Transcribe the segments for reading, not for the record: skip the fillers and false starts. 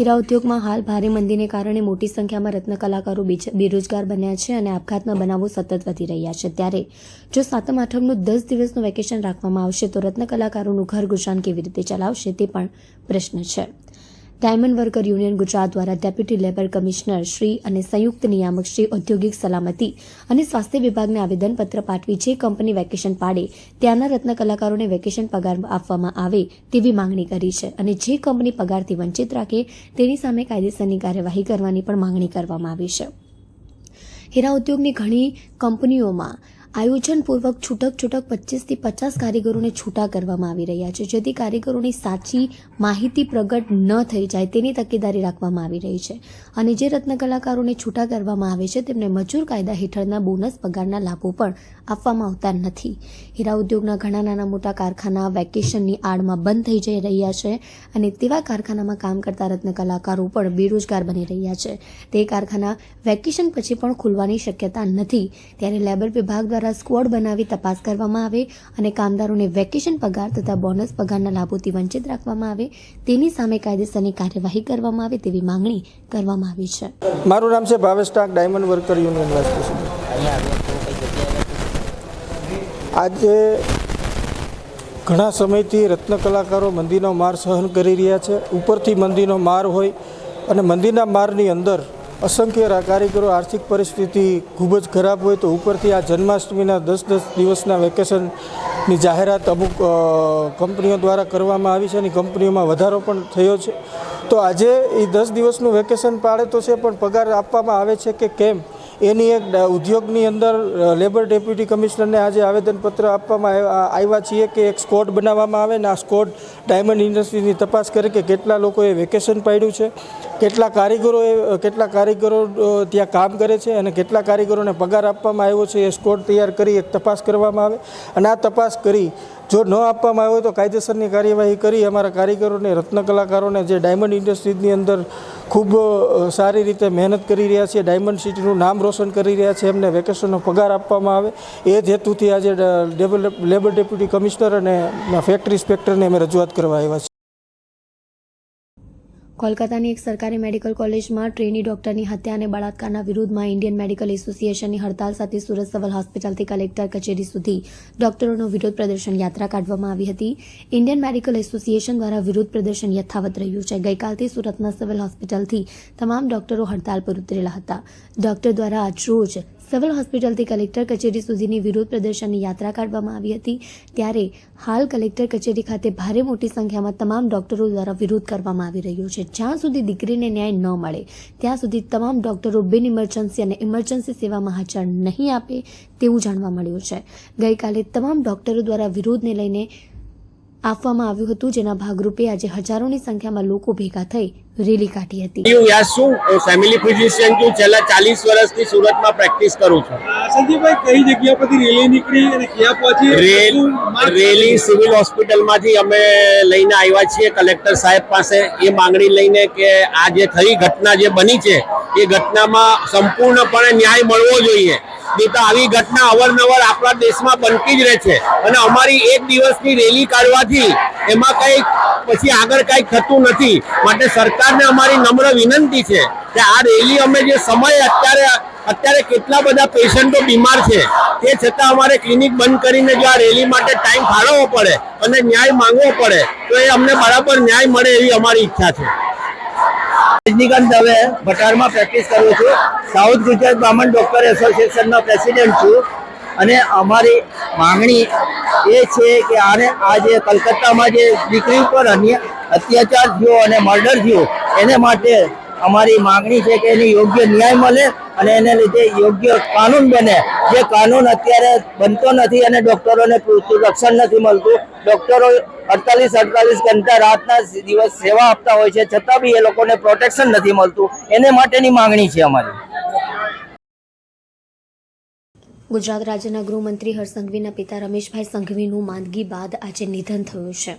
હીરા ઉદ્યોગમાં હાલ ભારે મંદીને કારણે મોટી સંખ્યામાં રત્ન કલાકારો બેરોજગાર બન્યા છે અને આપઘાતના બનાવો સતત વધી રહ્યા છે। ત્યારે જો સાતમ આઠમનું 10 દિવસનું વેકેશન રાખવામાં આવશે તો રત્ન કલાકારોનું ઘર ગુજરાન કેવી રીતે ચલાવશે તે પણ પ્રશ્ન છે। ડાયમંડ વર્કર યુનિયન ગુજરાત દ્વારા ડેપ્યુટી લેબર કમિશનર શ્રી અને સંયુક્ત નિયામક શ્રી ઔદ્યોગિક સલામતી અને સ્વાસ્થ્ય વિભાગને આવેદનપત્ર પાઠવી જે કંપની વેકેશન પાડે ત્યાંના રત્ન કલાકારોને વેકેશન પગાર આપવામાં આવે તેવી માંગણી કરી છે અને જે કંપની પગારથી વંચિત રાખે તેની સામે કાયદેસરની કાર્યવાહી કરવાની પણ માંગણી કરવામાં આવી છે। હીરા ઉદ્યોગની ઘણી કંપનીઓમાં આયોજનપૂર્વક છૂટક 25 થી 50 કારીગરોને છૂટા કરવામાં આવી રહ્યા છે, જેથી કારીગરોની સાચી માહિતી પ્રગટ ન થઈ જાય તેની તકેદારી રાખવામાં આવી રહી છે અને જે રત્ન કલાકારોને છૂટા કરવામાં આવે છે તેમને મજૂર કાયદા હેઠળના બોનસ પગારના લાભો પણ આપવામાં આવતા નથી। હીરા ઉદ્યોગના ઘણા નાના મોટા કારખાના વેકેશનની આડમાં બંધ થઈ જઈ રહ્યા છે અને તેવા કારખાનામાં કામ કરતા રત્ન કલાકારો પણ બેરોજગાર બની રહ્યા છે। તે કારખાના વેકેશન પછી પણ ખુલવાની શક્યતા નથી, ત્યારે લેબર વિભાગ દ્વારા સ્ક્વોડ બનાવી તપાસ કરવામાં આવે અને કામદારોને વેકેશન પગાર તથા બોનસ પગારના લાભોથી વંચિત રાખવામાં આવે તેની સામે કાયદેસરની કાર્યવાહી કરવામાં આવે તેવી માંગણી કરવામાં આવી છે। મારું નામ છે Bhavesh Tank, diamond worker union vice president. આજે ઘણા સમયથી રત્ન કલાકારો મંદીનો માર સહન કરી રહ્યા છે। ઉપરથી મંદીનો માર હોય અને મંદીના મારની અંદર અસંખ્ય કારીગરો આર્થિક પરિસ્થિતિ ખૂબ જ ખરાબ હોય તો ઉપરથી આ જન્માષ્ટમીના 10 દિવસના વેકેશનની જાહેરાત અમુક કંપનીઓ દ્વારા કરવામાં આવી છે અને કંપનીઓમાં વધારો પણ થયો છે। તો આજે એ 10 દિવસનું વેકેશન પાડે તો છે પણ પગાર આપવામાં આવે છે કે કેમ એની એક ઉદ્યોગની અંદર લેબર ડેપ્યુટી કમિશનરને આજે આવેદનપત્ર આપવામાં આવ્યા છીએ કે એક સ્કોડ બનાવવામાં આવે ને આ સ્કોડ ડાયમંડ ઇન્ડસ્ટ્રીની તપાસ કરે કે કેટલા લોકોએ વેકેશન પાડ્યું છે, કેટલા કારીગરો ત્યાં કામ કરે છે અને કેટલા કારીગરોને પગાર આપવામાં આવ્યો છે એ સ્કોડ તૈયાર કરી એક તપાસ કરવામાં આવે અને આ તપાસ કરી જો ન આપવામાં આવ્યો તો કાયદેસરની કાર્યવાહી કરી અમારા કારીગરોને રત્ન કલાકારોને જે ડાયમંડ ઇન્ડસ્ટ્રીઝની અંદર ખૂબ સારી રીતે મહેનત કરી રહ્યા છે, ડાયમંડ સિટીનું નામ રોશન કરી રહ્યા છે, એમને વેકેશનનો પગાર આપવામાં આવે એ જ હેતુથી આજે લેબર ડેપ્યુટી કમિશનર અને ફેક્ટરી ઇન્સ્પેક્ટરને અમે રજૂઆત કરવા આવ્યા છીએ। કોલકાતાની એક સરકારી મેડિકલ કોલેજમાં ટ્રેની ડોક્ટરની હત્યા અને બળાત્કારના વિરોધમાં ઇન્ડિયન મેડિકલ એસોસિએશનની હડતાલ સાથે સુરત સિવિલ હોસ્પિટલથી કલેક્ટર કચેરી સુધી ડોક્ટરોનો વિરોધ પ્રદર્શન યાત્રા કાઢવામાં આવી હતી। ઇન્ડિયન મેડિકલ એસોસિએશન દ્વારા વિરોધ પ્રદર્શન યથાવત રહ્યું છે। ગઈકાલથી સુરતના સિવિલ હોસ્પિટલથી તમામ ડોક્ટરો હડતાલ પર ઉતરેલા હતા। ડોક્ટર દ્વારા આજરોજ સિવિલ હોસ્પિટલથી કલેક્ટર કચેરી સુધીની વિરોધ પ્રદર્શનની યાત્રા કાઢવામાં આવી હતી, ત્યારે હાલ કલેક્ટર કચેરી ખાતે ભારે મોટી સંખ્યામાં તમામ ડોક્ટરો દ્વારા વિરોધ કરવામાં આવી રહ્યો છે। જ્યાં સુધી દીકરીને ન્યાય ન મળે ત્યાં સુધી તમામ ડોક્ટરો બિન ઇમરજન્સી અને ઇમરજન્સી સેવામાં હાજર નહીં આપે તેવું જાણવા મળ્યું છે। ગઈકાલે તમામ ડોક્ટરો દ્વારા વિરોધને લઈને આપવામાં આવ્યું હતું, જેના ભાગરૂપે આજે હજારોની સંખ્યામાં લોકો ભેગા થઈ રેલી કાઢી હતી। હું ફેમિલી ફિઝિશિયન છું, છેલ્લા 40 વર્ષથી સુરતમાં પ્રેક્ટિસ કરું છું। સંજીવભાઈ, કઈ જગ્યા પરથી રેલી નીકળી અને ક્યાં પહોંચી? રેલી સિવિલ હોસ્પિટલમાંથી અમે લઈને આવ્યા છીએ કલેક્ટર સાહેબ પાસે એ માંગણી લઈને કે આ જે થઈ ઘટના જે બની છે એ ઘટનામાં સંપૂર્ણપણે ન્યાય મળવો જોઈએ। નહીં તો આવી ઘટના અવારનવાર આપણા દેશમાં બનતી જ રહે છે અને અમારી એક દિવસની રેલી કાઢવાથી એમાં કંઈ પછી આગળ કંઈ થતું નથી। માટે સરકારને અમારી નમ્ર વિનંતી છે કે આ રેલી અમે જે સમય અત્યારે કેટલા બધા પેશન્ટો બીમાર છે તે છતાં અમારે ક્લિનિક બંધ કરીને જો આ રેલી માટે ટાઈમ ફાળવવો પડે અને ન્યાય માંગવો પડે તો એ અમને બરાબર ન્યાય મળે એવી અમારી ઈચ્છા છે। રજનીકાંત દવે ભટારમાં પ્રેક્ટિસ કરું છું, સાઉથ ગુજરાત બ્રાહ્મણ ડોક્ટર એસોસિએશનનો પ્રેસિડેન્ટ છું અને અમારી માંગણી એ છે કે આ જે કલકત્તામાં જે દીકરી ઉપર અત્યાચાર થયો અને મર્ડર થયું એને માટે અમારી માંગણી છે કે એને યોગ્ય ન્યાય મળે અને એને લીધે યોગ્ય કાનૂન બને। જે કાનૂન અત્યારે બનતો નથી અને ડોક્ટરોને પૂરતું રક્ષણ નથી મળતું। ડોક્ટરો 48 ઘંટા રાતના દિવસ સેવા આપતા હોય છે છતાં બી એ લોકોને પ્રોટેક્શન નથી મળતું, એને માટેની માંગણી છે અમારી। ગુજરાત રાજ્યના ગૃહમંત્રી હર્ષ સંઘવીના પિતા રમેશભાઈ સંઘવીનું માંદગી બાદ આજે નિધન થયું છે।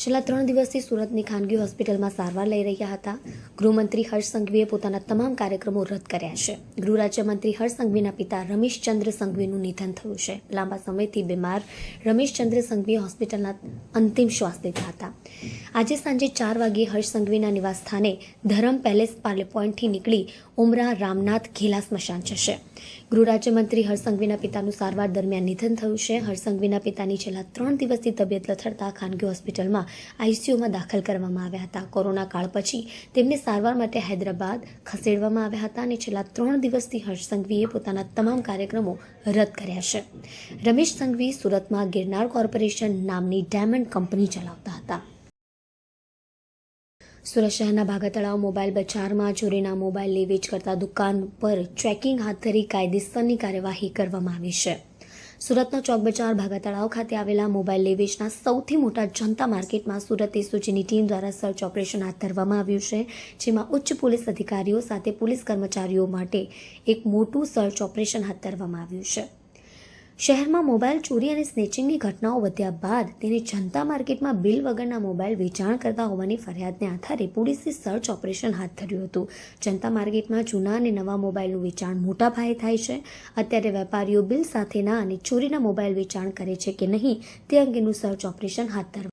છેલ્લા 3 દિવસથી સુરતની ખાનગી હોસ્પિટલમાં સારવાર લઈ રહ્યા હતા. ગૃહમંત્રી હર્ષ સંઘવીએ પોતાના તમામ કાર્યક્રમો રદ કર્યા છે. ગૃહ રાજ્યમંત્રી હર્ષ સંઘવીના પિતા રમેશચંદ્ર સંઘવીનું નિધન થયું છે. લાંબા સમયથી બીમાર રમેશચંદ્ર સંઘવી હોસ્પિટલના અંતિમ શ્વાસ લીધા હતા. આજે સાંજે 4 વાગ્યે હર્ષ સંઘવીના નિવાસ સ્થાને ધરમ પેલેસ પાર્લે પોઈન્ટથી નીકળી ઉમરા રામનાથ ઘેલા સ્મશાન જશે. ગૃહ રાજ્યમંત્રી હર્ષ સંઘવીના પિતાનું સારવાર દરમિયાન નિધન થયું છે. હર્ષ સંઘવીના પિતાની છેલ્લા 3 દિવસથી તબિયત લથડતા ખાનગી હોસ્પિટલમાં આઈસીયુમાં દાખલ કરવામાં આવ્યા હતા. કોરોના કાળ પછી તેમને સારવાર માટે હૈદરાબાદ ખસેડવામાં આવ્યા હતા અને છેલ્લા 3 દિવસથી હર્ષ સંઘવીએ પોતાના તમામ કાર્યક્રમો રદ કર્યા છે. રમેશ સંઘવી સુરતમાં ગિરનાર કોર્પોરેશન નામની ડાયમંડ કંપની ચલાવતા હતા. સુરત શહેરના ભાગતળાવ મોબાઈલ બજારમાં ચોરીના મોબાઈલ લે વેચ કરતા દુકાન પર ચેકિંગ હાથ ધરી કાયદેસરની કાર્યવાહી કરવામાં આવી છે. સુરતના ચોક બજાર ભાગતળાવ ખાતે આવેલા મોબાઈલ લે વેચના સૌથી મોટા જનતા માર્કેટમાં સુરત એસઓજીની ટીમ દ્વારા સર્ચ ઓપરેશન હાથ ધરવામાં આવ્યું છે, જેમાં ઉચ્ચ પોલીસ અધિકારીઓ સાથે પોલીસ કર્મચારીઓ માટે એક મોટું સર્ચ ઓપરેશન હાથ ધરવામાં આવ્યું છે. શહેરમાં મોબાઈલ ચોરી અને સ્નેચિંગની ઘટનાઓ વધ્યા બાદ તેને જનતા માર્કેટમાં બિલ વગરના મોબાઈલ વેચાણ કરતા હોવાની ફરિયાદને આધારે પોલીસે સર્ચ ઓપરેશન હાથ ધર્યું હતું. જનતા માર્કેટમાં જૂના અને નવા મોબાઈલનું વેચાણ મોટા પાયે થાય છે. અત્યારે વેપારીઓ બિલ સાથેના અને ચોરીના મોબાઈલ વેચાણ કરે છે કે નહીં તે અંગેનું સર્ચ ઓપરેશન હાથ ધરવામાં